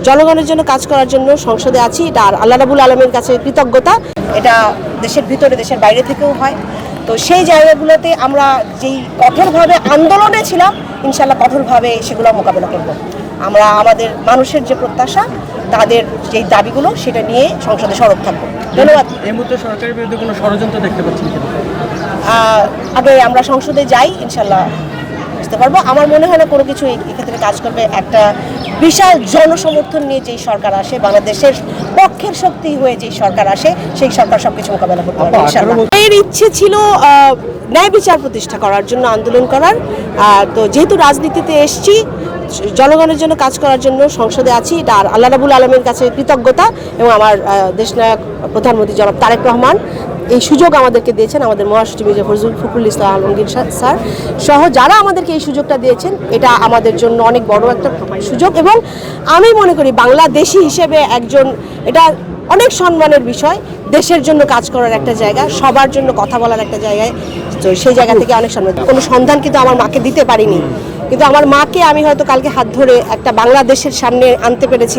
জনগণের জন্য কাজ করার জন্য সংসদে আছি। এটা আল্লাহ রাব্বুল আলামিনের কাছে কৃতজ্ঞতা। এটা দেশের ভিতরে দেশের বাইরে থেকেও হয়। তো সেই জায়গাগুলোতে আমরা যেই কঠোরভাবে আন্দোলনে ছিলাম, ইনশাল্লাহ কঠোরভাবে সেগুলো মোকাবেলা করব। আমরা আমাদের মানুষের যে প্রত্যাশা, তাদের যেই দাবিগুলো, সেটা নিয়ে সংসদে সরব থাকবো। ধন্যবাদ। এই মুহূর্তে সরকারের বিরুদ্ধে কোনো ষড়যন্ত্র দেখতে পাচ্ছেন কিনা? আগে আমরা সংসদে যাই, ইনশাল্লাহ বুঝতে পারবো। আমার মনে হয় না কোনো কিছু এক্ষেত্রে কাজ করবে। একটা বিশাল জনসমর্থন নিয়ে যেই সরকার আসে, বাংলাদেশের পক্ষের শক্তি হয়ে যেই সরকার আসে, সেই সরকার সবকিছু মোকাবেলা করতে পারবে ইনশাল্লাহ। এর ইচ্ছে ছিল ন্যায় বিচার প্রতিষ্ঠা করার জন্য, আন্দোলন করার। তো যেহেতু রাজনীতিতে এসছি, জনগণের জন্য কাজ করার জন্য সংসদে আছি। এটা আল্লাহ রাব্বুল আলামিনের কাছে কৃতজ্ঞতা। এবং আমার দেশনায়ক প্রধানমন্ত্রী জনাব তারেক রহমান এই সুযোগ আমাদেরকে দিয়েছেন, আমাদের মহাসচিব ফখরুল ইসলাম আলমগীর স্যার সহ যারা আমাদেরকে এই সুযোগটা দিয়েছেন, এটা আমাদের জন্য অনেক বড় একটা সুযোগ। এবং আমি মনে করি বাংলাদেশি হিসেবে একজন, এটা অনেক সম্মানের বিষয়। দেশের জন্য কাজ করার একটা জায়গা, সবার জন্য কথা বলার একটা জায়গায়, তো সেই জায়গা থেকে অনেক সম্মান। কোনো সন্ধান কিন্তু আমার মাকে দিতে পারিনি, কিন্তু আমার মাকে আমি হয়তো কালকে হাত ধরে একটা বাংলাদেশের সামনে আনতে পেরেছি,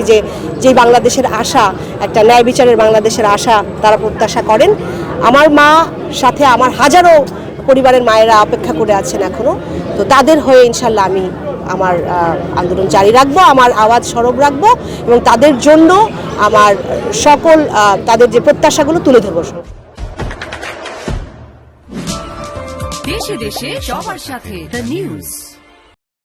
যেই বাংলাদেশের আশা, একটা ন্যায় বিচারের বাংলাদেশের আশা তারা প্রত্যাশা করেন। আমার মা সাথে আমার হাজারো পরিবারের মায়েরা অপেক্ষা করে আছেন এখনও। তো তাদের হয়ে ইনশাল্লাহ আমি আমার আন্দোলন জারি রাখবো, আমার আওয়াজ সরব রাখবো এবং তাদের জন্য আমার সকল তাদের যে প্রত্যাশাগুলো তুলে ধরবো। দেশে দেশে সবার সাথে দ্য নিউজ।